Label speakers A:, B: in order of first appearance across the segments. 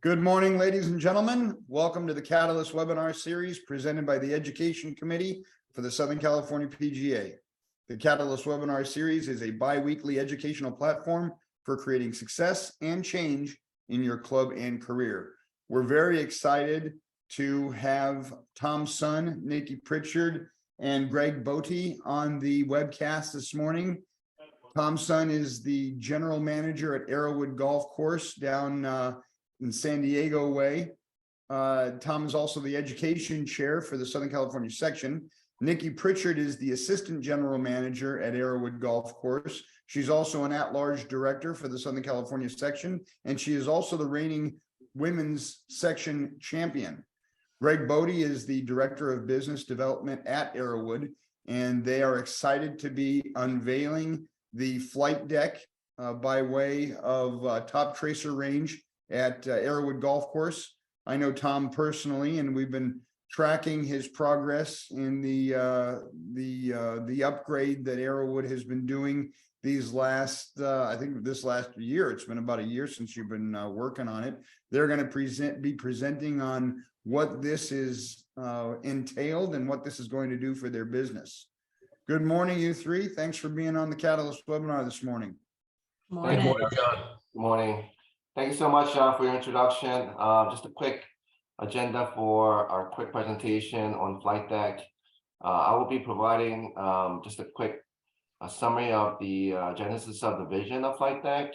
A: Good morning, ladies and gentlemen. Welcome to the Catalyst webinar series presented by the Education Committee for the Southern California PGA. The Catalyst webinar series is a bi-weekly educational platform for creating success and change in your club and career. We're very excited to have Tom's son, Nikki Pritchard, and Greg Botte on the webcast this morning. Tom's son is the general manager at Arrowood Golf Course down in San Diego way. Tom is also the education chair for the Southern California section. Nikki Pritchard is the assistant general manager at Arrowood Golf Course. She's also an at-large director for the Southern California section, and she is also the reigning women's section champion. Greg Botte is the director of business development at Arrowood, and they are excited to be unveiling the flight deck by way of Top Tracer range at Arrowood Golf Course. I know Tom personally, and we've been tracking his progress in the upgrade that Arrowood has been doing these last, I think this last year. It's been about a year since you've been working on it. They're going to be presenting on what this is entailed and what this is going to do for their business. Good morning, you three. Thanks for being on the Catalyst webinar this morning.
B: Good morning, John.
C: Good morning. Thank you so much, John, for your introduction. Just a quick agenda for our quick presentation on flight deck. I will be providing just a quick summary of the genesis of the vision of flight deck,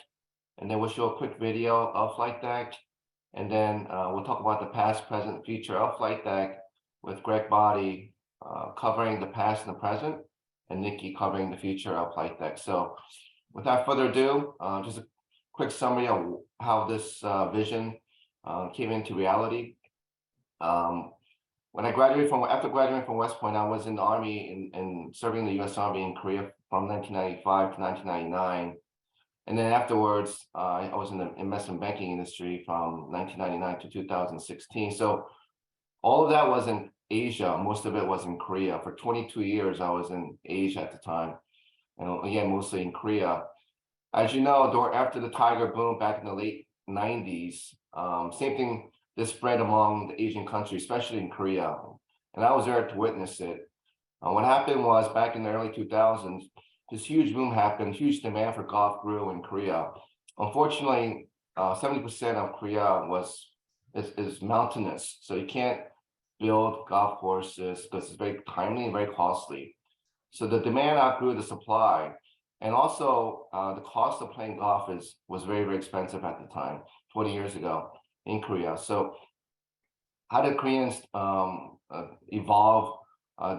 C: and then we'll show a quick video of flight deck, and then we'll talk about the past, present, future of flight deck with Greg Botte covering the past and the present, and Nikki covering the future of flight deck. So without further ado, just a quick summary of how this vision came into reality. When I graduated after graduating from West Point, I was in the Army and serving the U.S. Army in Korea from 1995 to 1999. And then afterwards, I was in the investment banking industry from 1999 to 2016. So all of that was in Asia. Most of it was in Korea. For 22 years, I was in Asia at the time. And again, mostly in Korea. As you know, after the tiger boom back in the late 90s, same thing, this spread among the Asian countries, especially in Korea. And I was there to witness it. What happened was back in the early 2000s, this huge boom happened, huge demand for golf grew in Korea. Unfortunately, 70% of Korea is mountainous. So you can't build golf courses because it's very timely and very costly. So the demand outgrew the supply. And also, the cost of playing golf was very, very expensive at the time, 20 years ago in Korea. So how did Koreans evolve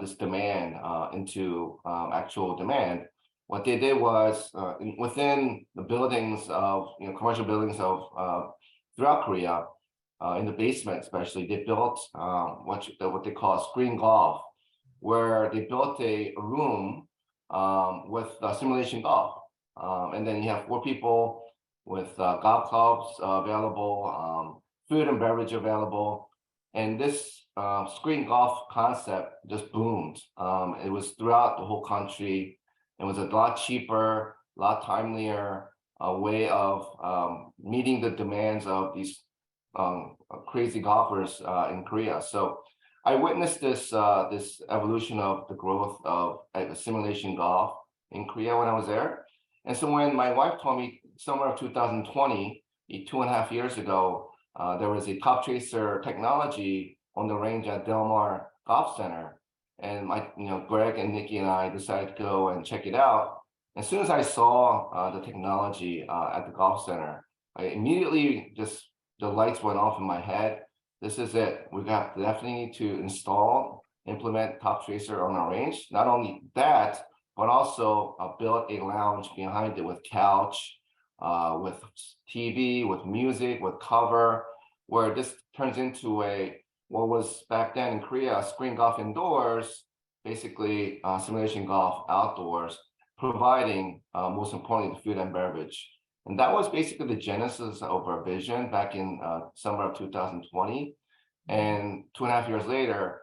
C: this demand into actual demand? What they did was within the buildings of, commercial buildings of throughout Korea, in the basement especially, they built what they call screen golf, where they built a room with simulation golf, and then you have 4 people with golf clubs available, food and beverage available, and this screen golf concept just boomed. It was throughout the whole country. It was a lot cheaper, a lot timelier way of meeting the demands of these crazy golfers in Korea. So I witnessed this evolution of the growth of simulation golf in Korea when I was there. And so when my wife told me summer of 2020, 2.5 years ago, there was a Top Tracer technology on the range at Del Mar Golf Center. And Greg and Nikki and I decided to go and check it out. As soon as I saw the technology at the golf center, I immediately the lights went off in my head. This is it. We definitely need to implement Top Tracer on our range. Not only that, but also build a lounge behind it with couch, with TV, with music, with cover, where this turns into what was back then in Korea, screen golf indoors, basically simulation golf outdoors, providing most importantly the food and beverage. And that was basically the genesis of our vision back in summer of 2020. And 2.5 years later,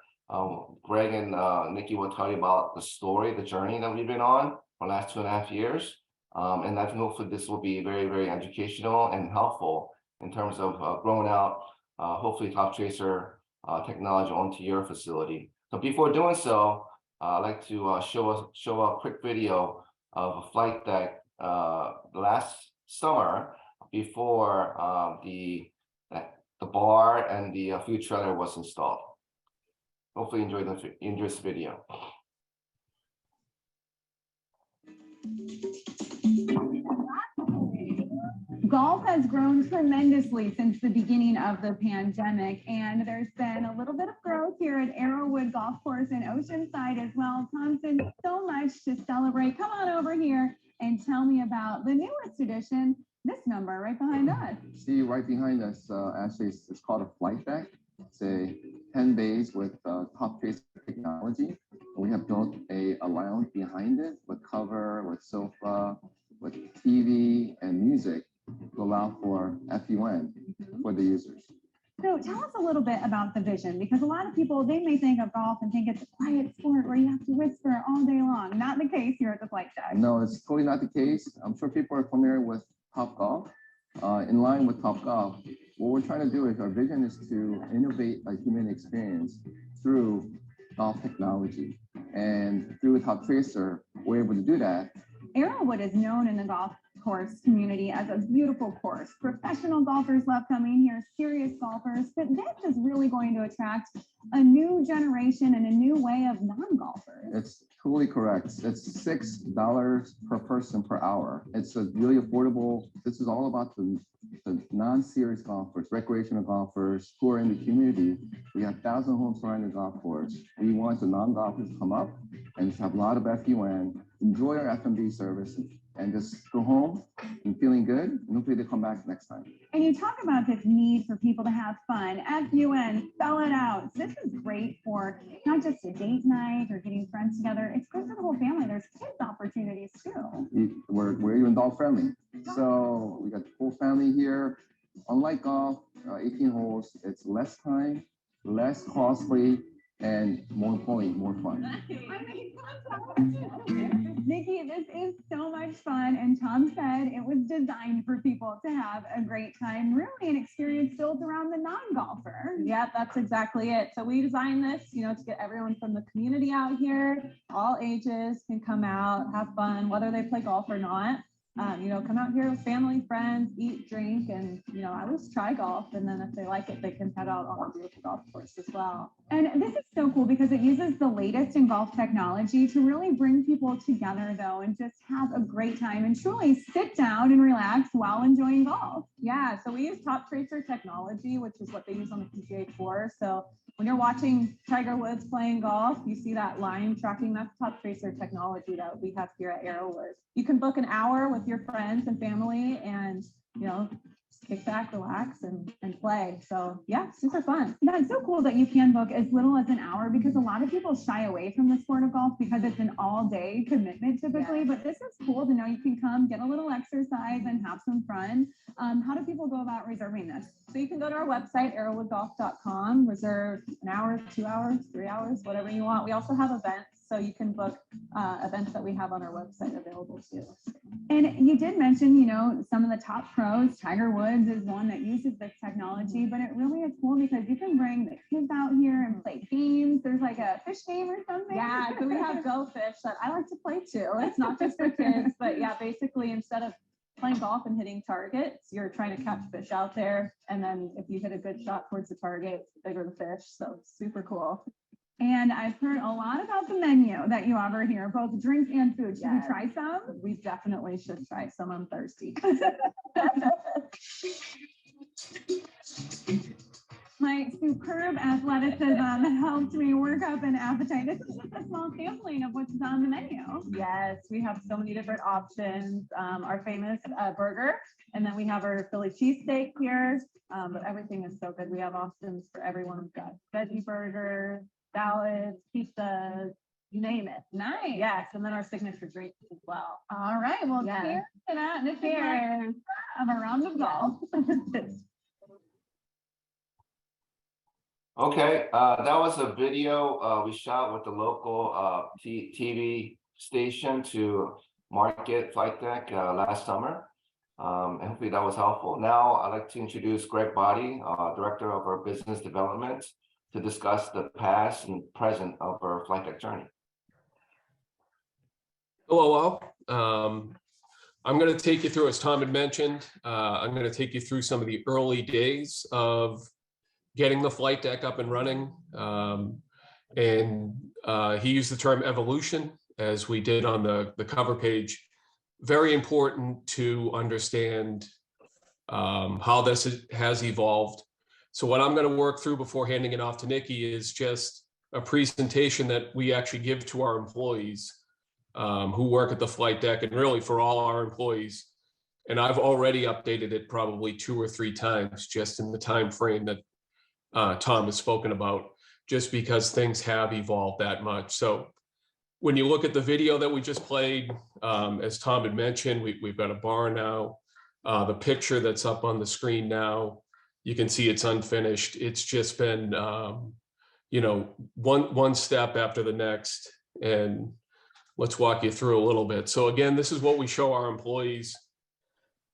C: Greg and Nikki will tell you about the story, the journey that we've been on for the last 2.5 years. And I think hopefully this will be very, very educational and helpful in terms of growing out, hopefully top tracer technology onto your facility. So before doing so, I'd like to show a quick video of a flight deck last summer before the bar and the food trailer was installed. Hopefully enjoy this video.
D: Golf has grown tremendously since the beginning of the pandemic, and there's been a little bit of growth here at Arrowood Golf Course in Oceanside as well. Thompson, so much to celebrate. Come on over here and tell me about the newest edition, this number right behind us.
E: See right behind us, actually, it's called a flight deck. It's a 10 bays with top tracer technology. We have built a lounge behind it with cover, with sofa, with TV and music to allow for FUN for the users.
D: So tell us a little bit about the vision, because a lot of people, they may think of golf and think it's a quiet sport where you have to whisper all day long. Not the case here at the flight deck.
E: No, it's totally not the case. I'm sure people are familiar with Topgolf. In line with Topgolf, what we're trying to do is our vision is to innovate a human experience through golf technology. And through Top Tracer, we're able to do that.
D: Arrowood is known in the golf course community as a beautiful course. Professional golfers love coming here, serious golfers, but this is really going to attract a new generation and a new way of non-golfers.
E: It's totally correct. It's $6 per person per hour. It's a really affordable. This is all about the non-serious golfers, recreational golfers who are in the community. We have 1,000 homes surrounding the golf course. We want the non-golfers to come up and just have a lot of FUN, enjoy our F&B service, and just go home and feeling good, and hopefully they come back next time.
D: And you talk about this need for people to have fun, FUN, spell it out. This is great for not just a date night or getting friends together. It's good for the whole family. There's kids opportunities too.
E: We're even dog friendly. So we got the full family here. Unlike golf, 18 holes, it's less time, less costly, and more importantly, more fun.
D: Nikki, this is so much fun. And Tom said it was designed for people to have a great time, really an experience built around the non-golfer.
B: Yeah, that's exactly it. So we designed this, to get everyone from the community out here, all ages can come out, have fun, whether they play golf or not. Come out here with family, friends, eat, drink, and, at least try golf. And then if they like it, they can head out on a beautiful golf course as well.
D: And this is so cool because it uses the latest in golf technology to really bring people together, though, and just have a great time and truly sit down and relax while enjoying golf.
B: Yeah, so we use top tracer technology, which is what they use on the PGA Tour. So when you're watching Tiger Woods playing golf, you see that line tracking, that's top tracer technology that we have here at Arrowood. You can book an hour with your friends and family and, just kick back, relax, and play. So yeah, super fun.
D: That's so cool that you can book as little as an hour, because a lot of people shy away from the sport of golf because it's an all-day commitment typically.
B: Yeah.
D: But this is cool to know you can come get a little exercise and have some fun. How do people go about reserving this?
B: So you can go to our website, arrowoodgolf.com, reserve an hour, 2 hours, 3 hours, whatever you want. We also have events, so you can book events that we have on our website available too.
D: And you did mention, some of the top pros. Tiger Woods is one that uses this technology, but it really is cool because you can bring the kids out here and play games. There's like a fish game or something.
B: Yeah, so we have Go Fish that I like to play too. It's not just for kids, but yeah, basically instead of playing golf and hitting targets, you're trying to catch fish out there. And then if you hit a good shot towards the target, it's bigger the fish. So it's super cool.
D: And I've heard a lot about the menu that you offer here, both drinks and food. Should we try some?
B: We definitely should try some. I'm thirsty.
D: My superb athleticism helped me work up an appetite. This is just a small sampling of what's on the menu.
B: Yes, we have so many different options. Our famous burger, and then we have our Philly cheesesteak here. But everything is so good. We have options for everyone. We've got veggie burgers, salads, pizzas, you name it.
D: Nice.
B: Yes, and then our signature drinks as well.
D: All right. Well,
B: Yes.
D: cheers to that. And
B: Cheers.
D: of a round of golf.
C: Okay, that was a video we shot with the local TV station to market flight deck last summer. And hopefully that was helpful. Now I'd like to introduce Greg Body, Director of our Business Development, to discuss the past and present of our flight deck journey.
F: Hello, all. I'm going to take you through, as Tom had mentioned, I'm going to take you through some of the early days of getting the flight deck up and running. He used the term evolution, as we did on the cover page. Very important to understand how this has evolved. So what I'm going to work through before handing it off to Nikki is just a presentation that we actually give to our employees who work at the flight deck, and really for all our employees. And I've already updated it probably 2 or 3 times just in the time frame that Tom has spoken about, just because things have evolved that much. So when you look at the video that we just played, as Tom had mentioned, we've got a bar now. The picture that's up on the screen now, you can see it's unfinished. It's just been, one step after the next. And let's walk you through a little bit. So again, this is what we show our employees.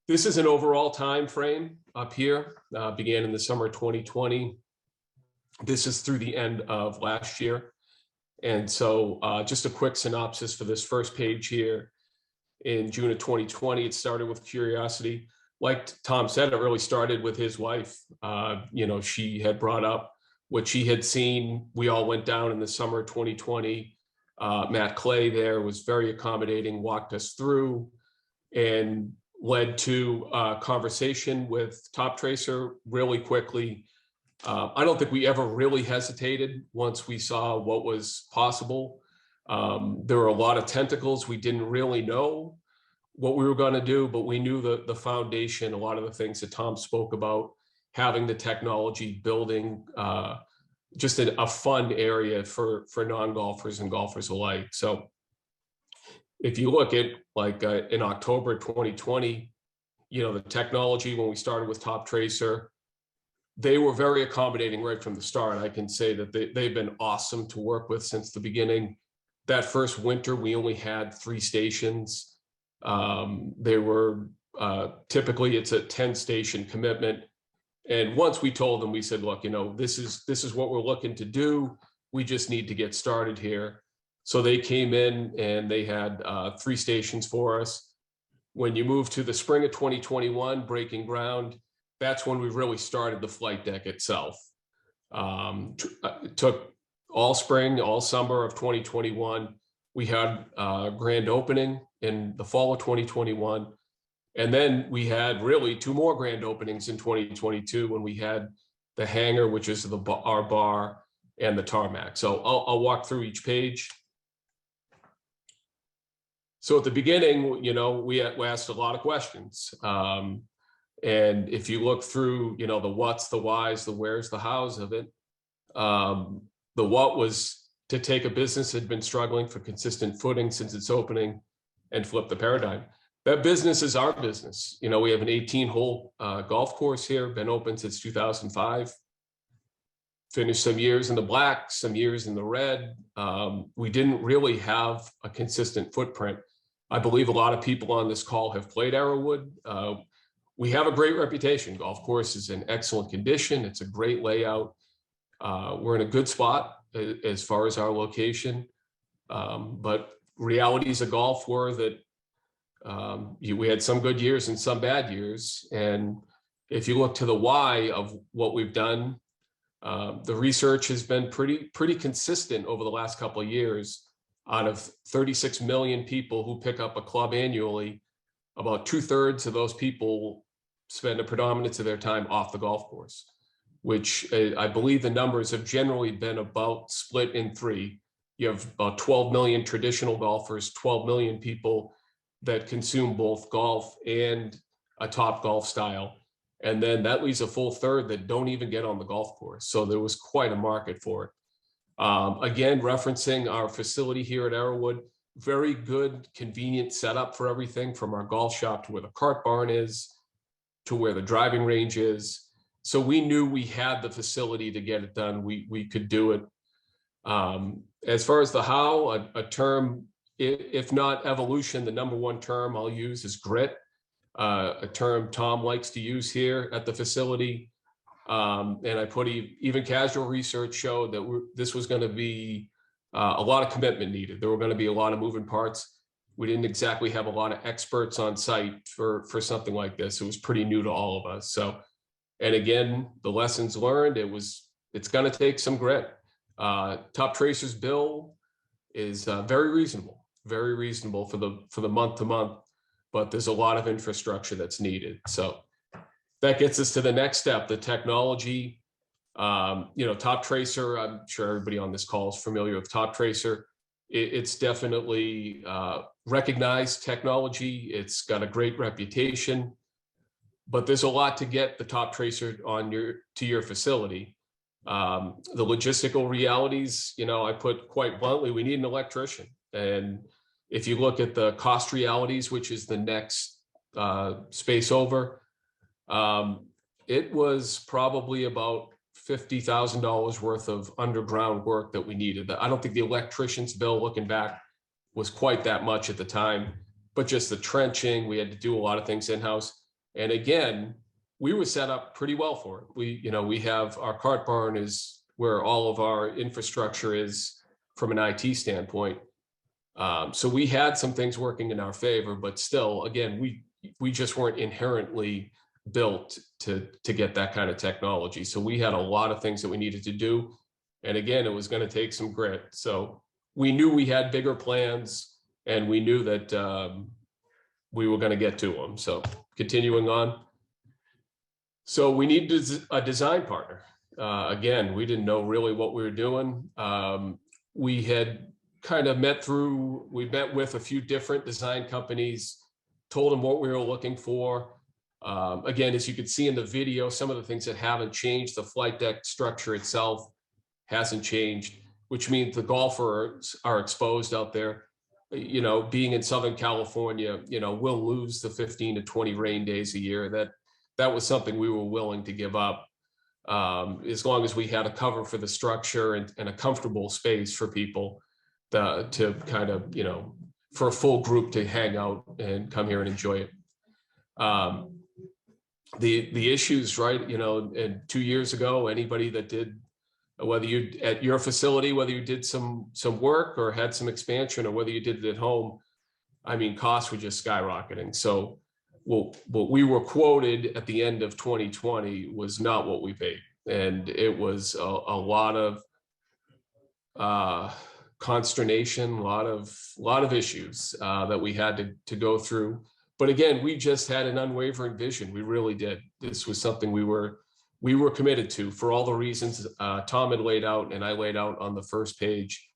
F: This is an overall time frame up here, began in the summer 2020. This is through the end of last year. And so just a quick synopsis for this first page here. In June of 2020, it started with curiosity. Like Tom said, it really started with his wife. She had brought up what she had seen. We all went down in the summer of 2020. Matt Clay there was very accommodating, walked us through, and led to a conversation with Top Tracer really quickly. I don't think we ever really hesitated once we saw what was possible. There were a lot of tentacles. We didn't really know what we were going to do, but we knew the foundation, a lot of the things that Tom spoke about, having the technology, building just a fun area for non-golfers and golfers alike. So if you look at in October 2020, the technology, when we started with Top Tracer, they were very accommodating right from the start. I can say that they've been awesome to work with since the beginning. That first winter, we only had 3 stations. They were typically it's a 10-station commitment. And once we told them, we said, look, this is what we're looking to do. We just need to get started here. So they came in and they had 3 stations for us. When you move to the spring of 2021, breaking ground, that's when we really started the flight deck itself. It took all spring, all summer of 2021. We had a grand opening in the fall of 2021. And then we had really 2 more grand openings in 2022 when we had the Hangar, which is our bar, and the Tarmac. So I'll walk through each page. So at the beginning, we asked a lot of questions. And if you look through, the what's, the whys, the where's, the how's of it, the what was to take a business that had been struggling for consistent footing since its opening and flip the paradigm. That business is our business. We have an 18-hole golf course here, been open since 2005. Finished some years in the black, some years in the red. We didn't really have a consistent footprint. I believe a lot of people on this call have played Arrowood. We have a great reputation. Golf course is in excellent condition. It's a great layout. We're in a good spot as far as our location. But realities of golf were that we had some good years and some bad years. And if you look to the why of what we've done, the research has been pretty consistent over the last couple of years. Out of 36 million people who pick up a club annually, about 2/3 of those people spend a predominance of their time off the golf course, which I believe the numbers have generally been about split in 3. You have about 12 million traditional golfers, 12 million people that consume both golf and a top golf style. And then that leaves a full 1/3 that don't even get on the golf course. So there was quite a market for it. Again, referencing our facility here at Arrowood, very good, convenient setup for everything from our golf shop to where the cart barn is, to where the driving range is. So we knew we had the facility to get it done. We could do it. As far as the how, a term, if not evolution, the number 1 term I'll use is grit. a term Tom likes to use here at the facility. And I put even casual research showed that this was going to be a lot of commitment needed. There were going to be a lot of moving parts. We didn't exactly have a lot of experts on site for something like this. It was pretty new to all of us. So, and again, the lessons learned, it's going to take some grit. Top Tracer's bill is very reasonable for the month to month, but there's a lot of infrastructure that's needed. So that gets us to the next step, the technology. Top Tracer, I'm sure everybody on this call is familiar with Top Tracer. It's definitely recognized technology. It's got a great reputation, but there's a lot to get the Top Tracer to your facility. The logistical realities, I put quite bluntly, we need an electrician. And if you look at the cost realities, which is the next space over, it was probably about $50,000 worth of underground work that we needed. I don't think the electrician's bill, looking back, was quite that much at the time, but just the trenching, we had to do a lot of things in-house. And again, we were set up pretty well for it. We have our cart barn is where all of our infrastructure is from an IT standpoint. So we had some things working in our favor, but still, again, we just weren't inherently built to get that kind of technology. So we had a lot of things that we needed to do. And again, it was going to take some grit. So we knew we had bigger plans, and we knew that we were going to get to them. So continuing on. So we needed a design partner. Again, we didn't know really what we were doing. We had kind of met with a few different design companies, told them what we were looking for. Again, as you can see in the video, some of the things that haven't changed, the flight deck structure itself hasn't changed, which means the golfers are exposed out there. Being in Southern California, we'll lose the 15 to 20 rain days a year. That was something we were willing to give up, as long as we had a cover for the structure and a comfortable space for people to kind of, for a full group to hang out and come here and enjoy it. The issues, right? And 2 years ago, anybody that did, whether you at your facility, whether you did some work or had some expansion, or whether you did it at home, costs were just skyrocketing. So what we were quoted at the end of 2020 was not what we paid. And it was a lot of consternation, a lot of issues that we had to go through. But again, we just had an unwavering vision. We really did. This was something we were committed to for all the reasons Tom had laid out and I laid out on the first page.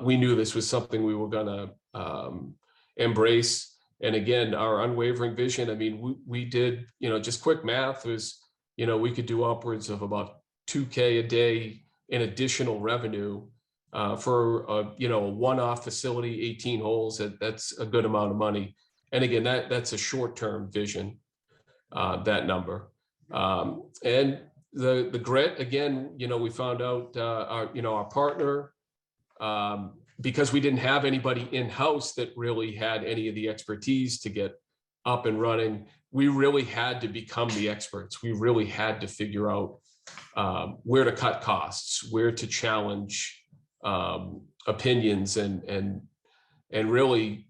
F: We knew this was something we were going to embrace. And again, our unwavering vision, we did, just quick math was, we could do upwards of about $2,000 a day in additional revenue for a one-off facility, 18 holes. That's a good amount of money. And again, that's a short-term vision, that number. And the grit, again, we found out our partner, because we didn't have anybody in-house that really had any of the expertise to get up and running, we really had to become the experts. We really had to figure out where to cut costs, where to challenge opinions, and really,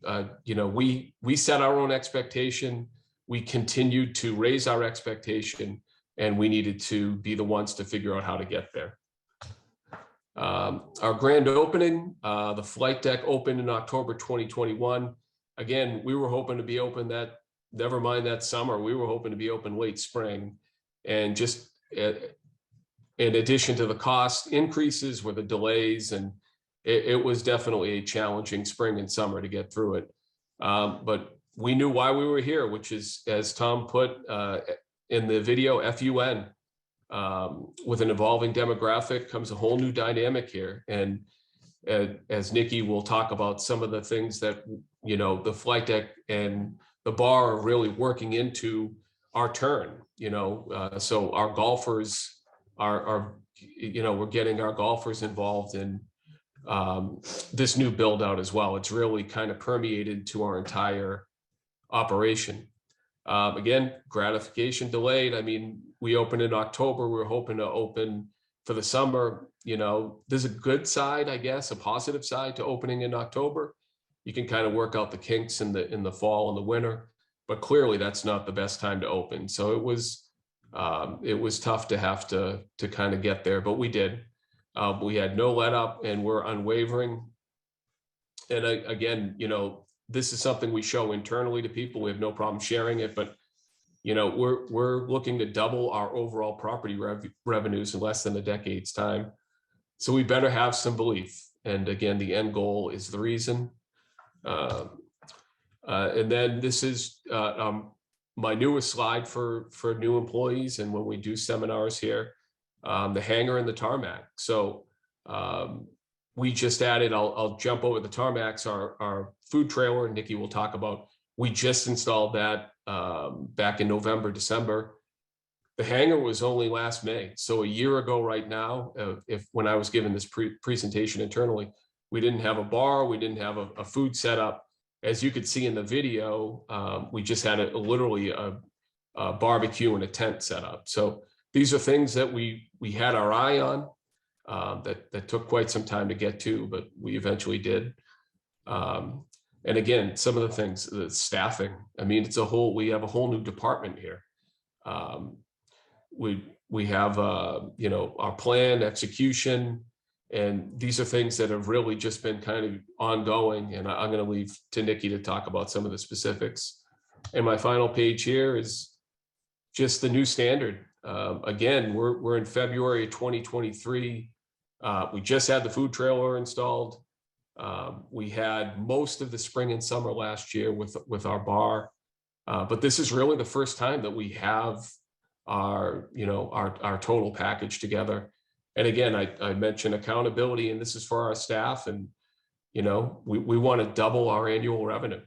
F: we set our own expectation. We continued to raise our expectation, and we needed to be the ones to figure out how to get there. Our grand opening, the flight deck opened in October 2021. Again, we were hoping to be open never mind that summer, we were hoping to be open late spring. And just in addition to the cost increases were the delays, and it was definitely a challenging spring and summer to get through it. But we knew why we were here, which is, as Tom put in the video, FUN. With an evolving demographic comes a whole new dynamic here. And as Nikki will talk about some of the things that, the flight deck and the bar are really working into our turn, so our golfers are we're getting our golfers involved in this new build out as well. It's really kind of permeated to our entire operation. Again, gratification delayed. I mean, we opened in October. We were hoping to open for the summer. You know, there's a good side, I guess, a positive side to opening in October. You can kind of work out the kinks in the fall and the winter, but clearly that's not the best time to open. So it was tough to have to kind of get there, but we did. We had no let up, and we're unwavering. And again, you know, this is something we show internally to people. We have no problem sharing it, but you know, we're looking to double our overall property revenues in less than a decade's time. So we better have some belief. And again, the end goal is the reason. And then this is my newest slide for new employees. And when we do seminars here, the Hangar and the Tarmac. So we just added, I'll jump over the Tarmacs, our food trailer, Nikki will talk about. We just installed that back in November, December. The Hangar was only last May. So a year ago right now, when I was given this presentation internally, we didn't have a bar, we didn't have a food setup. As you could see in the video, we just had literally a barbecue and a tent set up. So these are things that we had our eye on that took quite some time to get to, but we eventually did. And again, some of the things, the staffing, I mean, we have a whole new department here. We have, you know, our plan, execution, and these are things that have really just been kind of ongoing. And I'm going to leave to Nikki to talk about some of the specifics. And my final page here is just the new standard. Again, we're in February of 2023. We just had the food trailer installed. We had most of the spring and summer last year with our bar. But this is really the first time that we have our total package together. And again, I mentioned accountability, and this is for our staff. And, you know, we want to double our annual revenue.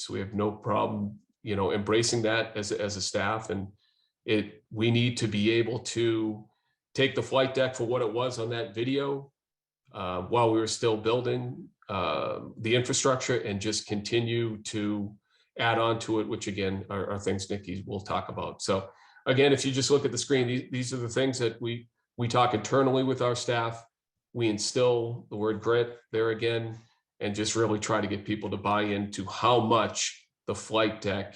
F: We have no problem, you know, embracing that as a staff. And we need to be able to take the flight deck for what it was on that video while we were still building the infrastructure, and just continue to add on to it, which again are things Nikki will talk about. So again, if you just look at the screen, these are the things that we talk internally with our staff. We instill the word grit there again, and just really try to get people to buy into how much the flight deck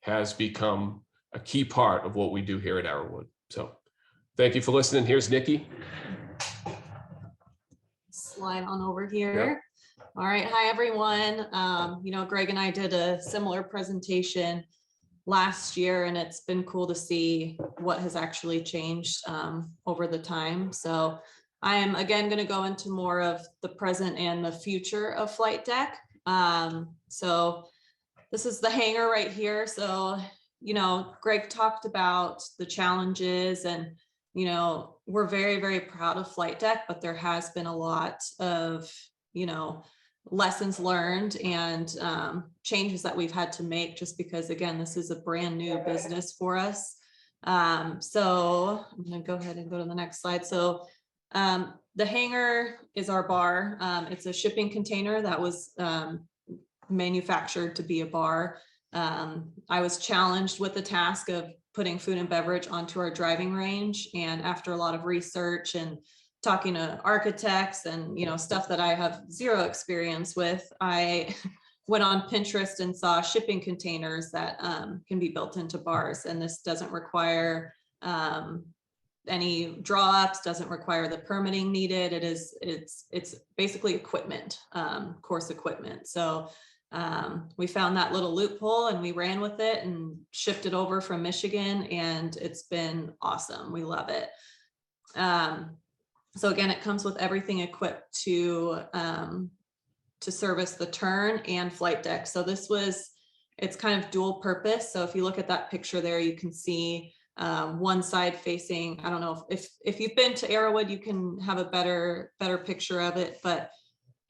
F: has become a key part of what we do here at Arrowood. So thank you for listening. Here's Nikki.
G: Slide on over here.
F: Yep.
G: All right. Hi, everyone. You know, Greg and I did a similar presentation last year, and it's been cool to see what has actually changed over the time. So I am again going to go into more of the present and the future of Flight Deck. So this is the hangar right here. So, you know, Greg talked about the challenges, and, you know, we're very, very proud of Flight Deck, but there has been a lot of, you know, lessons learned and changes that we've had to make, just because, again, this is a brand new business for us. So I'm going to go ahead and go to the next slide. So the hangar is our bar. It's a shipping container that was manufactured to be a bar. I was challenged with the task of putting food and beverage onto our driving range. And after a lot of research and talking to architects and, you know, stuff that I have zero experience with, I went on Pinterest and saw shipping containers that can be built into bars. And this doesn't require any draw ups, doesn't require the permitting needed. It's basically equipment, course equipment. So we found that little loophole and we ran with it and shipped it over from Michigan, and it's been awesome. We love it. So again, it comes with everything equipped to service the turn and flight deck. So it's kind of dual purpose. So if you look at that picture there, you can see one side facing, I don't know if you've been to Arrowood, you can have a better picture of it, but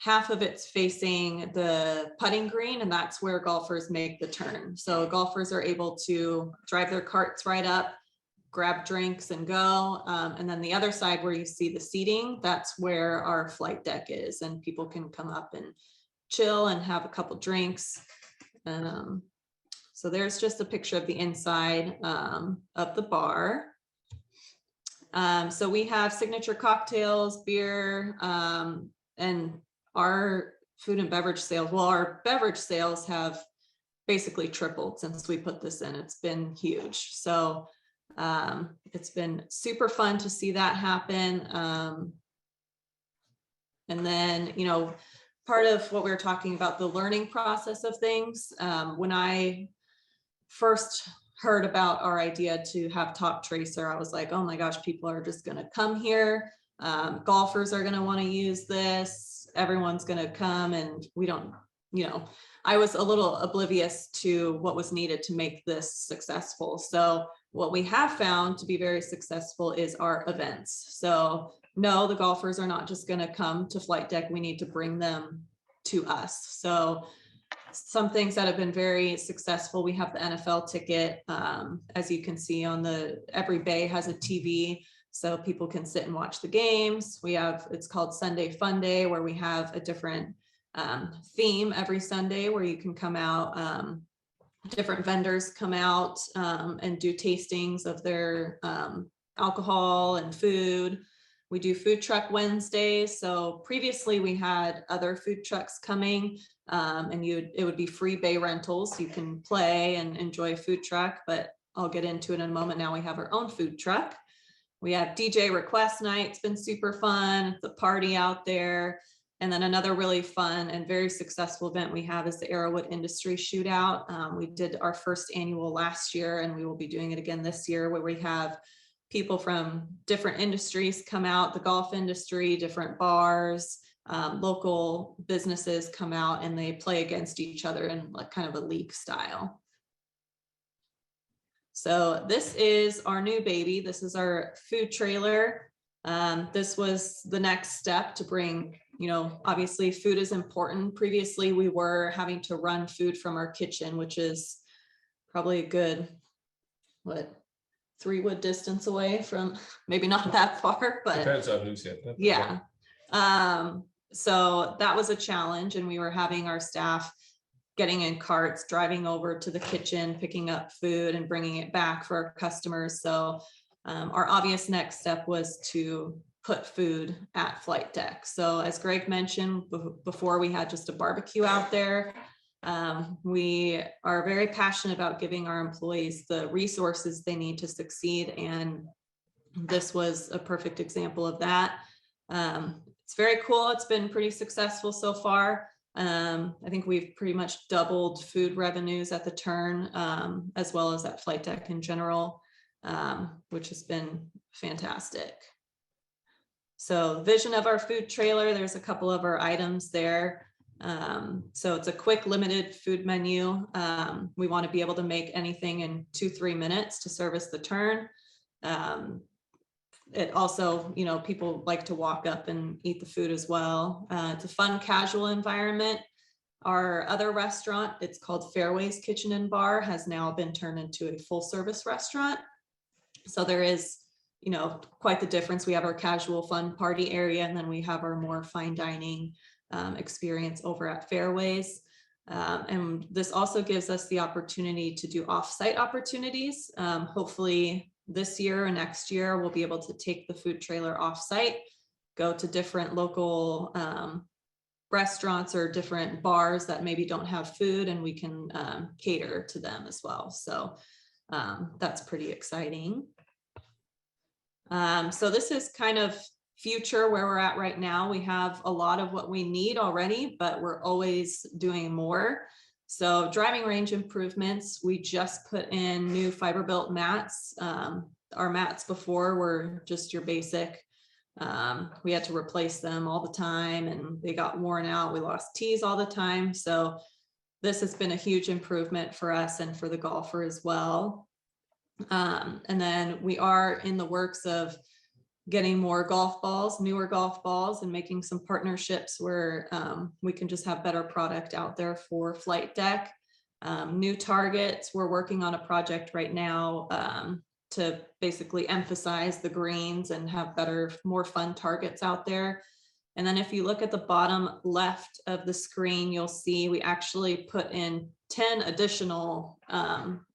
G: half of it's facing the putting green, and that's where golfers make the turn. So golfers are able to drive their carts right up, grab drinks and go. And then the other side where you see the seating, that's where our flight deck is, and people can come up and chill and have a couple drinks. So there's just a picture of the inside of the bar. So we have signature cocktails, beer, and our food and beverage sales. Well, our beverage sales have basically tripled since we put this in. It's been huge. So it's been super fun to see that happen. And then, you know, part of what we were talking about, the learning process of things. When I first heard about our idea to have Top Tracer, I was like, oh my gosh, people are just going to come here. Golfers are going to want to use this. Everyone's going to come, and we don't, you know, I was a little oblivious to what was needed to make this successful. So what we have found to be very successful is our events. So no, the golfers are not just going to come to Flight Deck. We need to bring them to us. So some things that have been very successful, we have the NFL ticket. As you can see on every bay has a TV, so people can sit and watch the games. We have, it's called Sunday Fun Day, where we have a different theme every Sunday where you can come out. Different vendors come out and do tastings of their alcohol and food. We do food truck Wednesdays. So previously we had other food trucks coming and it would be free bay rentals. You can play and enjoy a food truck, but I'll get into it in a moment. Now we have our own food truck. We have DJ request night. It's been super fun. It's a party out there. And then another really fun and very successful event we have is the Arrowood Industry Shootout. We did our first annual last year, and we will be doing it again this year, where we have people from different industries come out, the golf industry, different bars, local businesses come out, and they play against each other in like kind of a league style. So this is our new baby. This is our food trailer. This was the next step to bring, you know, obviously food is important. Previously, we were having to run food from our kitchen, which is probably a good, 3-wood distance away from, maybe not that far, but
F: Depends on who's hit.
G: yeah. So that was a challenge, and we were having our staff getting in carts, driving over to the kitchen, picking up food and bringing it back for our customers. So our obvious next step was to put food at Flight Deck. So as Greg mentioned before, we had just a barbecue out there. We are very passionate about giving our employees the resources they need to succeed, and this was a perfect example of that. It's very cool. It's been pretty successful so far. I think we've pretty much doubled food revenues at the turn, as well as at Flight Deck in general, which has been fantastic. So vision of our food trailer, there's a couple of our items there. So it's a quick limited food menu. We want to be able to make anything in 2-3 minutes to service the turn. It also, you know, people like to walk up and eat the food as well. It's a fun, casual environment. Our other restaurant, it's called Fairways Kitchen and Bar, has now been turned into a full service restaurant. So there is, you know, quite the difference. We have our casual fun party area, and then we have our more fine dining experience over at Fairways. And this also gives us the opportunity to do off-site opportunities. Hopefully this year or next year, we'll be able to take the food trailer off-site, go to different local restaurants or different bars that maybe don't have food, and we can cater to them as well. So that's pretty exciting. So this is kind of future where we're at right now. We have a lot of what we need already, but we're always doing more. So driving range improvements, we just put in new fiber built mats. Our mats before were just your basic. We had to replace them all the time, and they got worn out. We lost tees all the time. So this has been a huge improvement for us and for the golfer as well. And then we are in the works of getting more golf balls, newer golf balls, and making some partnerships where we can just have better product out there for Flight Deck. New targets, we're working on a project right now to basically emphasize the greens and have better, more fun targets out there. And then if you look at the bottom left of the screen, you'll see we actually put in 10 additional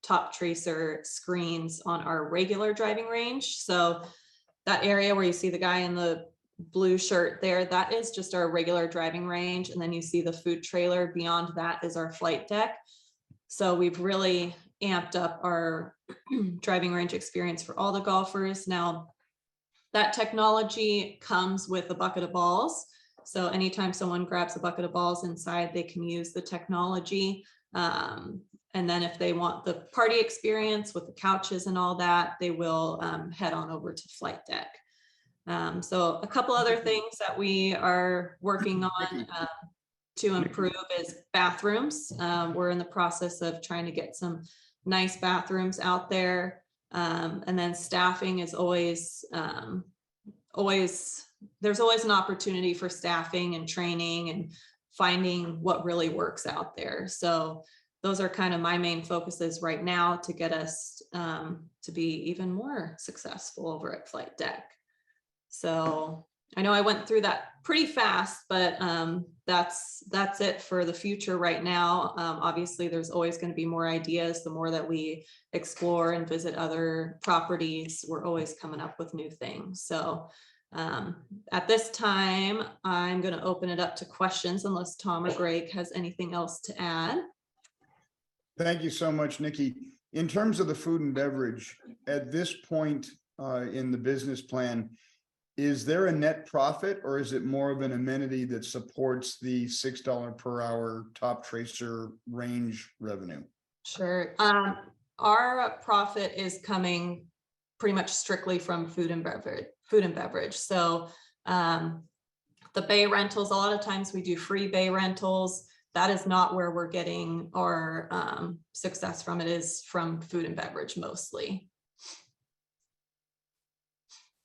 G: top tracer screens on our regular driving range. So that area where you see the guy in the blue shirt there, that is just our regular driving range. And then you see the food trailer. Beyond that is our flight deck. So we've really amped up our driving range experience for all the golfers. Now, that technology comes with a bucket of balls. So anytime someone grabs a bucket of balls inside, they can use the technology. And then if they want the party experience with the couches and all that, they will head on over to flight deck. So a couple other things that we are working on to improve is bathrooms. We're in the process of trying to get some nice bathrooms out there. And then staffing is always, there's always an opportunity for staffing and training and finding what really works out there. So those are kind of my main focuses right now to get us to be even more successful over at Flight Deck. So I know I went through that pretty fast, but that's it for the future right now. Obviously, there's always going to be more ideas. The more that we explore and visit other properties, we're always coming up with new things. So at this time, I'm going to open it up to questions unless Tom or Greg has anything else to add.
A: Thank you so much, Nikki. In terms of the food and beverage, at this point in the business plan, is there a net profit or is it more of an amenity that supports the $6 per hour top tracer range revenue?
G: Sure. Our profit is coming pretty much strictly from food and beverage. So the bay rentals, a lot of times we do free bay rentals. That is not where we're getting our success from. It is from food and beverage mostly.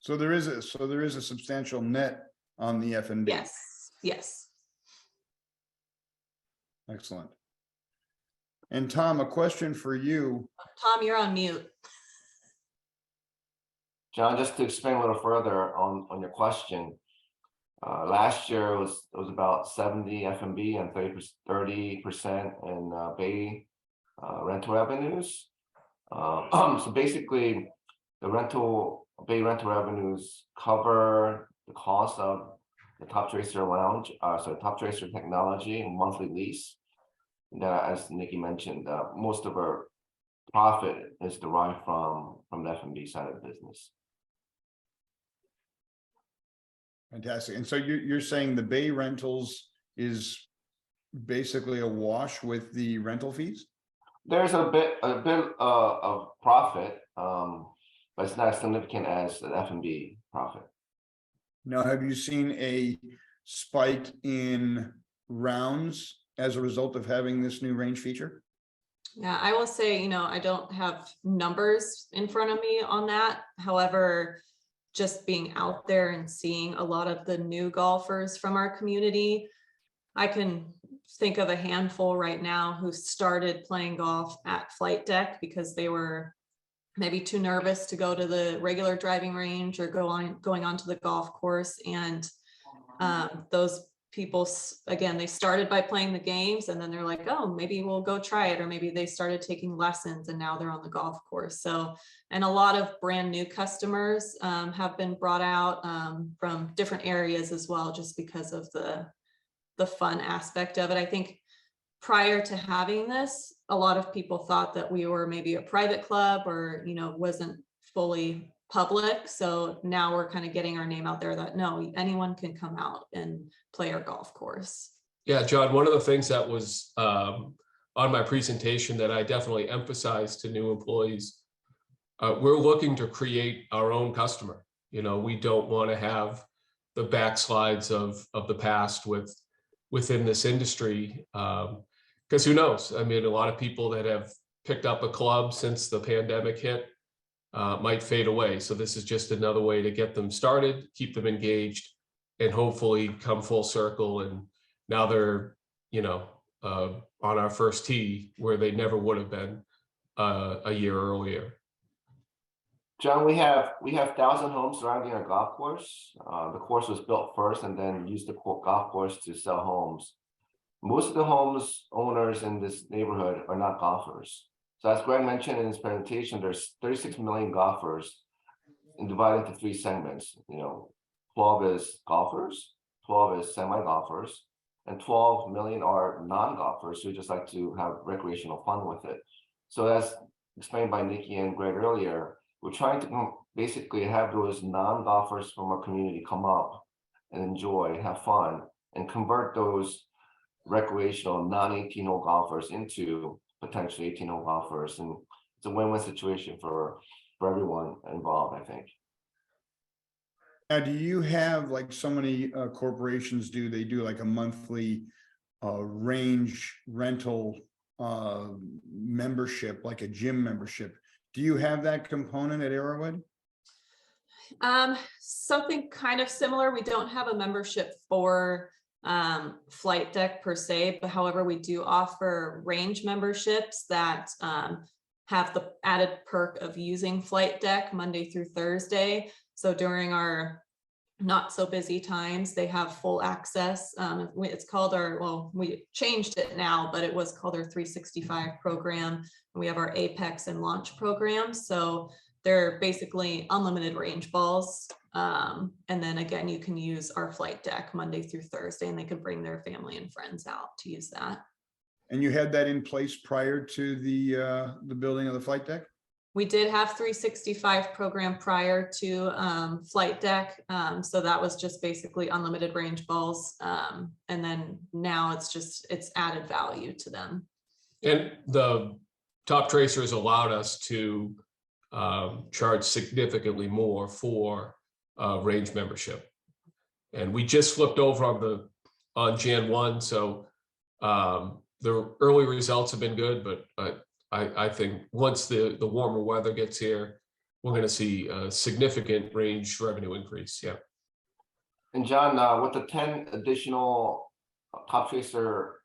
A: So there is a substantial net on the F&B.
G: Yes, yes.
A: Excellent. And Tom, a question for you.
G: Tom, you're on mute.
C: John, just to explain a little further on your question, last year it was about 70 F&B and 30% in bay rental revenues. So basically, the bay rental revenues cover the cost of the top tracer lounge, so top tracer technology and monthly lease. Now, as Nikki mentioned, most of our profit is derived from the F&B side of the business.
A: Fantastic. And so you're saying the bay rentals is basically a wash with the rental fees?
C: There's a bit of profit, but it's not as significant as the F&B profit.
A: Now, have you seen a spike in rounds as a result of having this new range feature?
G: Yeah, I will say, I don't have numbers in front of me on that. However, just being out there and seeing a lot of the new golfers from our community, I can think of a handful right now who started playing golf at Flight Deck because they were maybe too nervous to go to the regular driving range or going on to the golf course. And those people, again, they started by playing the games and then they're like, oh, maybe we'll go try it. Or maybe they started taking lessons and now they're on the golf course. So, and a lot of brand new customers have been brought out from different areas as well, just because of the fun aspect of it. I think prior to having this, a lot of people thought that we were maybe a private club or, wasn't fully public. So now we're kind of getting our name out there that no, anyone can come out and play our golf course.
F: Yeah, John, one of the things that was on my presentation that I definitely emphasized to new employees, we're looking to create our own customer. We don't want to have the backslides of the past within this industry, because who knows? I mean, a lot of people that have picked up a club since the pandemic hit might fade away. So this is just another way to get them started, keep them engaged, and hopefully come full circle. And now they're, on our first tee where they never would have been a year earlier.
C: John, we have 1,000 homes surrounding our golf course. The course was built first and then used the golf course to sell homes. Most of the homes owners in this neighborhood are not golfers. So as Greg mentioned in his presentation, there's 36 million golfers and divided into 3 segments. 12 is golfers, 12 is semi-golfers, and 12 million are non-golfers who just like to have recreational fun with it. So as explained by Nikki and Greg earlier, we're trying to basically have those non-golfers from our community come up and enjoy, have fun, and convert those recreational non-18-hole golfers into potentially 18-hole golfers. And it's a win-win situation for everyone involved, I think.
A: Now, do you have, like so many corporations do, they do like a monthly range rental membership, like a gym membership? Do you have that component at Arrowood?
G: Something kind of similar. We don't have a membership for Flight Deck per se, but however, we do offer range memberships that have the added perk of using Flight Deck Monday through Thursday. So during our not so busy times, they have full access. It's called we changed it now, but it was called our 365 program. And we have our Apex and Launch programs. So they're basically unlimited range balls. And then again, you can use our Flight Deck Monday through Thursday, and they could bring their family and friends out to use that.
A: And you had that in place prior to the building of the Flight Deck?
G: We did have 365 program prior to Flight Deck. So that was just basically unlimited range balls. And then now it's added value to them.
F: And the Top Tracer has allowed us to charge significantly more for range membership. And we just flipped over on Jan 1. So the early results have been good, but I think once the warmer weather gets here, we're going to see a significant range revenue increase. Yeah.
C: And John, with the 10 additional Top Tracer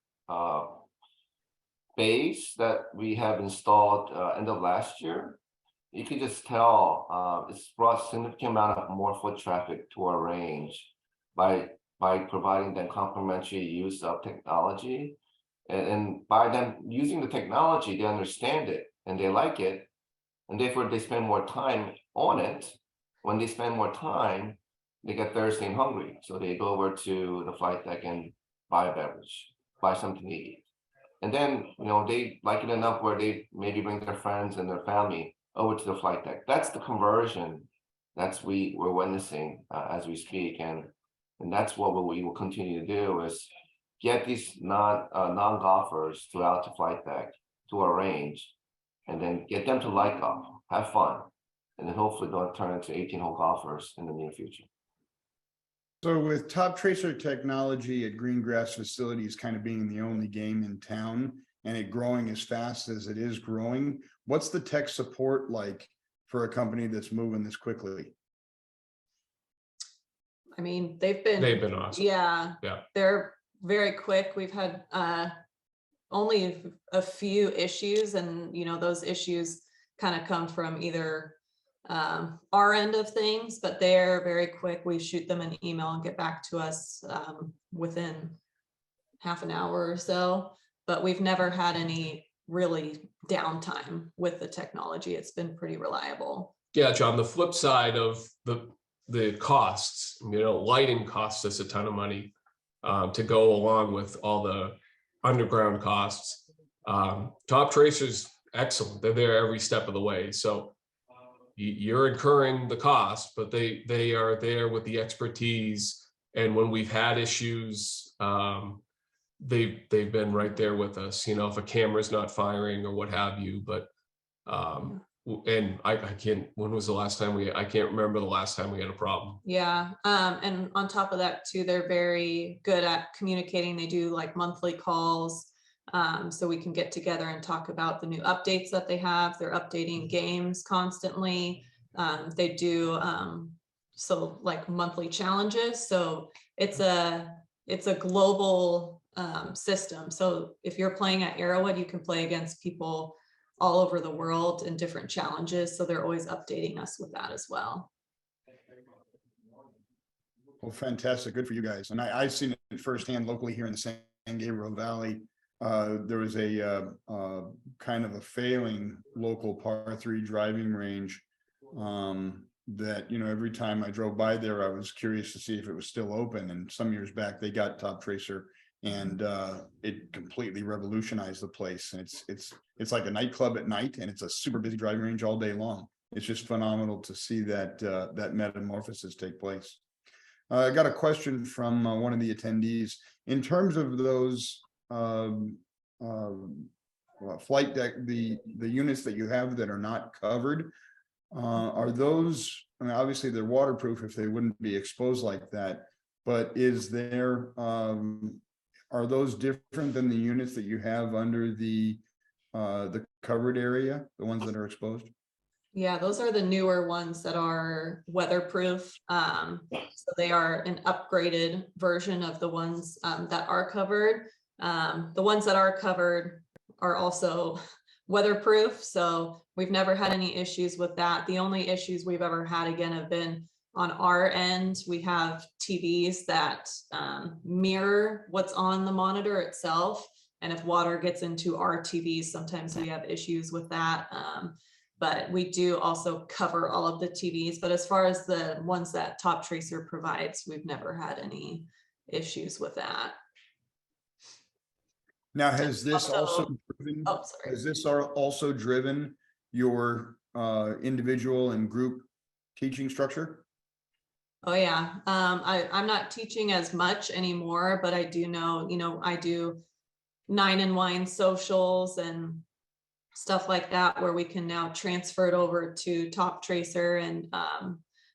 C: bays that we have installed end of last year, you can just tell it's brought a significant amount of more foot traffic to our range by providing them complimentary use of technology. And by them using the technology, they understand it and they like it, and therefore they spend more time on it. When they spend more time, they get thirsty and hungry, so they go over to the Flight Deck and buy a beverage, buy something to eat, and then they like it enough where they maybe bring their friends and their family over to the Flight Deck. That's the conversion we're witnessing as we speak, and that's what we will continue to do is get these non-golfers throughout the Flight Deck to our range, and then get them to like golf, have fun, and then hopefully they'll turn into 18-hole golfers in the near future.
A: So with Top Tracer technology at green grass facilities kind of being the only game in town and it growing as fast as it is growing, what's the tech support like for a company that's moving this quickly?
G: I mean, they've been
F: awesome.
G: Yeah. They're very quick. We've had only a few issues, and those issues kind of come from either our end of things, but they're very quick. We shoot them an email and get back to us within half an hour or so, but we've never had any really downtime with the technology. It's been pretty reliable.
F: Yeah, John, the flip side of the costs, lighting costs us a ton of money to go along with all the underground costs. Top Tracer's excellent. They're there every step of the way. So you're incurring the cost, but they are there with the expertise. And when we've had issues, they've been right there with us, if a camera's not firing or what have you. But and I can't, when was the last time I can't remember the last time we had a problem.
G: Yeah. And on top of that too, they're very good at communicating. They do like monthly calls. So we can get together and talk about the new updates that they have. They're updating games constantly. They do so like monthly challenges. So it's a global system. So if you're playing at Arrowood, you can play against people all over the world and different challenges. So they're always updating us with that as well.
A: Well, fantastic. Good for you guys. And I've seen it firsthand locally here in the San Gabriel Valley. There was a kind of a failing local par 3 driving range that, you know, every time I drove by there, I was curious to see if it was still open. And some years back, they got Top Tracer, and it completely revolutionized the place. And it's like a nightclub at night, and it's a super busy driving range all day long. It's just phenomenal to see that that metamorphosis take place. I got a question from one of the attendees. In terms of those flight deck, the units that you have that are not covered, are those, I mean, obviously they're waterproof if they wouldn't be exposed like that, but is there, are those different than the units that you have under the covered area, the ones that are exposed?
G: Yeah, those are the newer ones that are weatherproof. So they are an upgraded version of the ones that are covered. The ones that are covered are also weatherproof. So we've never had any issues with that. The only issues we've ever had, again, have been on our end. We have TVs that mirror what's on the monitor itself. And if water gets into our TVs, sometimes we have issues with that. But we do also cover all of the TVs. But as far as the ones that Top Tracer provides, we've never had any issues with that.
A: Now, has this also driven,
G: Oh, sorry.
A: has this also driven your individual and group teaching structure?
G: Oh yeah, I'm not teaching as much anymore, but I do know, you know, I do 9 and Wine socials and stuff like that, where we can now transfer it over to Top Tracer. And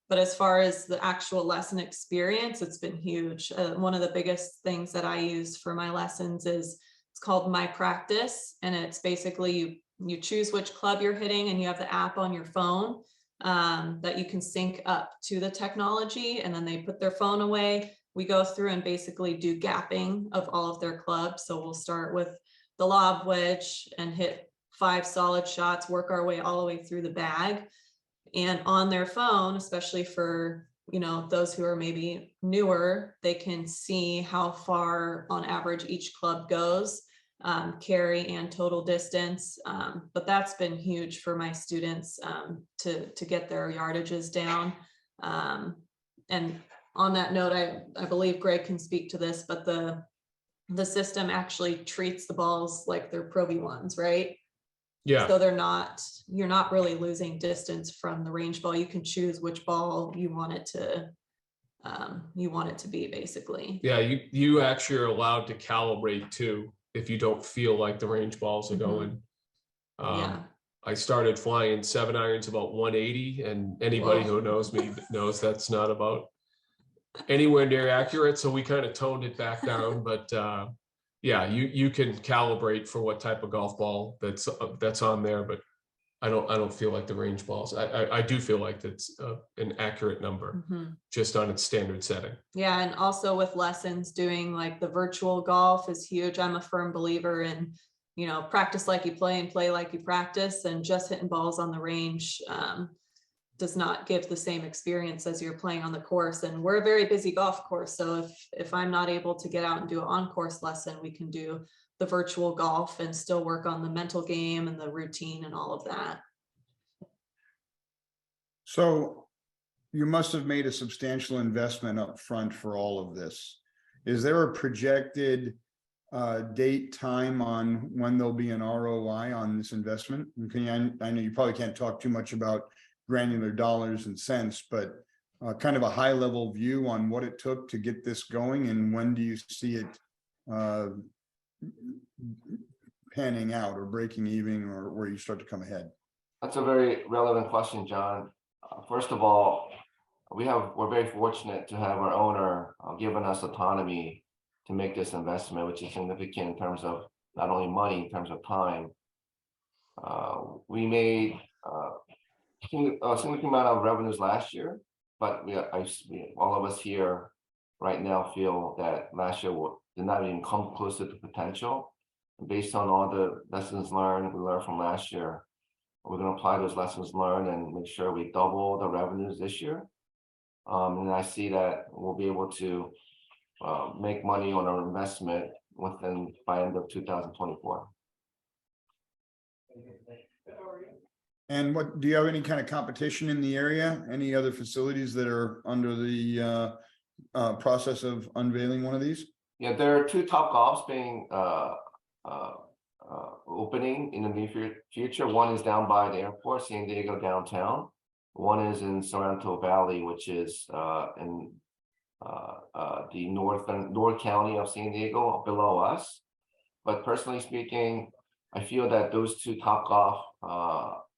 G: but as far as the actual lesson experience, it's been huge. One of the biggest things that I use for my lessons is, it's called My Practice, and it's basically you choose which club you're hitting, and you have the app on your phone that you can sync up to the technology, and then they put their phone away. We go through and basically do gapping of all of their clubs. So we'll start with the lob wedge and hit 5 solid shots, work our way all the way through the bag. And on their phone, especially for, you know, those who are maybe newer, they can see how far on average each club goes, carry and total distance. But that's been huge for my students to get their yardages down. And on that note, I believe Greg can speak to this, but the system actually treats the balls like they're Pro V1s, right?
F: Yeah.
G: So you're not really losing distance from the range ball. You can choose which ball you want it to be, basically.
F: Yeah, you actually are allowed to calibrate too if you don't feel like the range balls are going.
G: Yeah.
F: I started flying 7 irons about 180, and anybody who knows me knows that's not about anywhere near accurate. So we kind of toned it back down, but yeah, you can calibrate for what type of golf ball that's on there, but I don't feel like the range balls. I do feel like that's an accurate number just on its standard setting.
G: Yeah, and also with lessons, doing like the virtual golf is huge. I'm a firm believer in, you know, practice like you play and play like you practice, and just hitting balls on the range does not give the same experience as you're playing on the course. And we're a very busy golf course. So if I'm not able to get out and do an on-course lesson, we can do the virtual golf and still work on the mental game and the routine and all of that.
A: So you must have made a substantial investment up front for all of this. Is there a projected date, time on when there'll be an ROI on this investment? I know you probably can't talk too much about granular dollars and cents, but kind of a high level view on what it took to get this going, and when do you see it panning out or breaking even, or where you start to come ahead?
C: That's a very relevant question, John. First of all, we're very fortunate to have our owner given us autonomy to make this investment, which is significant in terms of not only money, in terms of time. We made a significant amount of revenues last year, but all of us here right now feel that last year did not even come close to the potential. Based on all the lessons learned, we learned from last year, we're going to apply those lessons learned and make sure we double the revenues this year. And I see that we'll be able to make money on our investment by end of 2024.
A: And what, do you have any kind of competition in the area? Any other facilities that are under the process of unveiling one of these?
C: Yeah, there are 2 Topgolfs being opening in the near future. One is down by the airport, San Diego downtown. One is in Sorrento Valley, which is in the North County of San Diego, below us. But personally speaking, I feel that those 2 Topgolf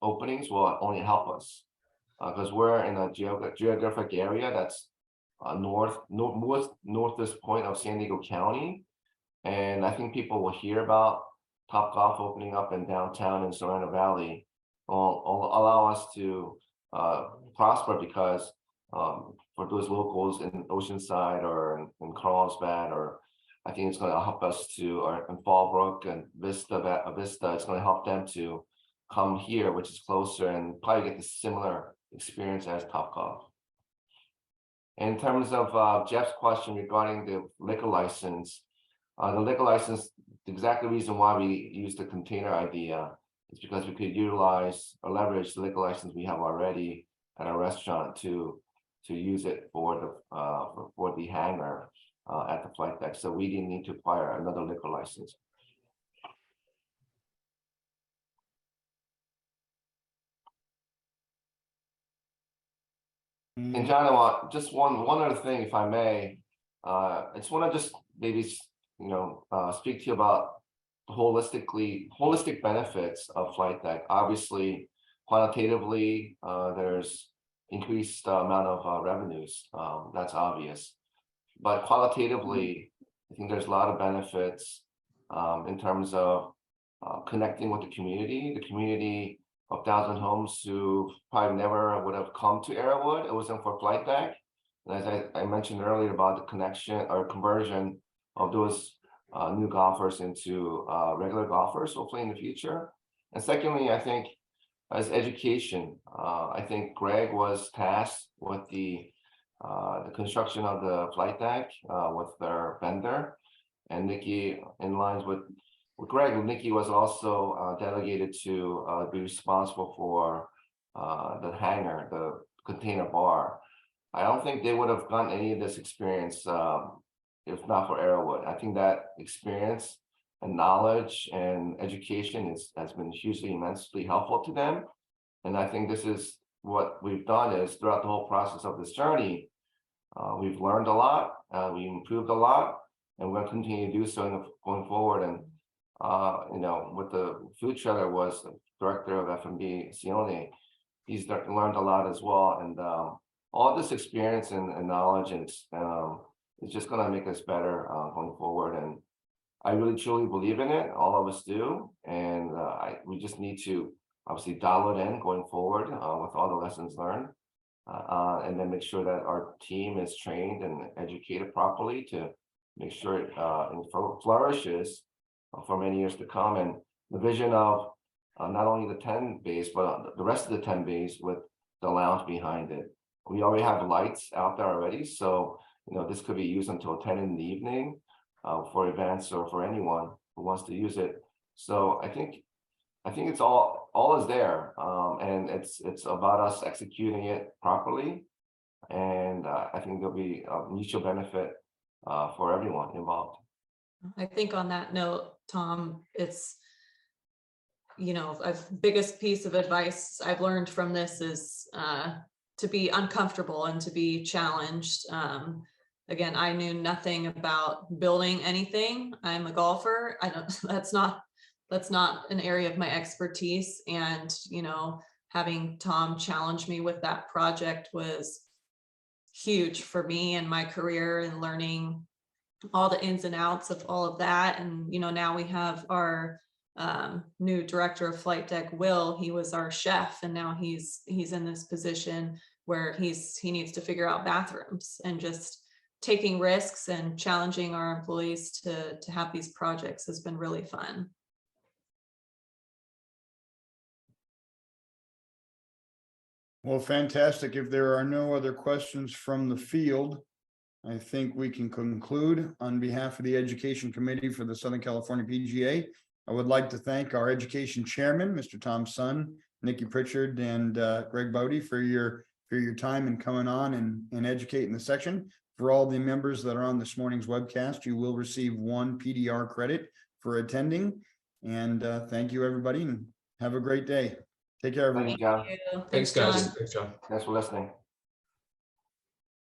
C: openings will only help us because we're in a geographic area that's northwest point of San Diego County, and I think people will hear about Topgolf opening up in downtown in Sorrento Valley. Will allow us to prosper because for those locals in Oceanside or in Carlsbad, or I think it's going to help us to, or in Fallbrook and Vista, it's going to help them to come here, which is closer, and probably get the similar experience as Topgolf. In terms of Jeff's question regarding the liquor license, the exact reason why we used the container idea is because we could utilize or leverage the liquor license we have already at our restaurant to use it for the hangar at the flight deck. So we didn't need to acquire another liquor license. And John, I want just one other thing, if I may. I just want to just maybe speak to you about the holistic benefits of flight deck. Obviously, quantitatively, there's increased amount of revenues. That's obvious. But qualitatively, I think there's a lot of benefits in terms of connecting with the community of 1,000 homes who probably never would have come to Arrowood. It wasn't for flight deck. And as I mentioned earlier about the connection or conversion of those new golfers into regular golfers, hopefully in the future. And secondly, I think as education, I think Greg was tasked with the construction of the flight deck with their vendor, and Nikki, in lines with Greg, Nikki was also delegated to be responsible for the hangar, the container bar. I don't think they would have gotten any of this experience if not for Arrowood. I think that experience and knowledge and education has been hugely, immensely helpful to them. And I think this is what we've done is throughout the whole process of this journey, we've learned a lot, we improved a lot, and we're going to continue to do so going forward. And with the food trailer was the director of F&B, Sione. He's learned a lot as well. And all this experience and knowledge is just going to make us better going forward. And I really truly believe in it. All of us do. And we just need to obviously dial it in going forward with all the lessons learned. And then make sure that our team is trained and educated properly to make sure it flourishes for many years to come. And the vision of not only the 10 bays, but the rest of the 10 bays with the lounge behind it. We already have lights out there already. So, this could be used until 10 in the evening for events or for anyone who wants to use it. So I think it's all is there. And it's about us executing it properly. And I think there'll be a mutual benefit for everyone involved.
G: I think on that note, Tom, it's, a biggest piece of advice I've learned from this is to be uncomfortable and to be challenged. Again, I knew nothing about building anything. I'm a golfer. That's not an area of my expertise. And, having Tom challenge me with that project was huge for me and my career and learning all the ins and outs of all of that. And, now we have our new director of flight deck, Will. He was our chef, and now he's in this position where he needs to figure out bathrooms and just taking risks and challenging our employees to have these projects has been really fun.
A: Well, fantastic. If there are no other questions from the field, I think we can conclude. On behalf of the Education Committee for the Southern California PGA, I would like to thank our Education Chairman, Mr. Tom Sun, Nikki Pritchard, and Greg Bodie for your time and coming on and educating the section. For all the members that are on this morning's webcast, you will receive 1 PDR credit for attending. And thank you, everybody, and have a great day. Take care, everyone.
C: Thank you, John.
G: Thank you.
F: Thanks, guys.
G: John.
F: Thanks, John.
C: Thanks for listening.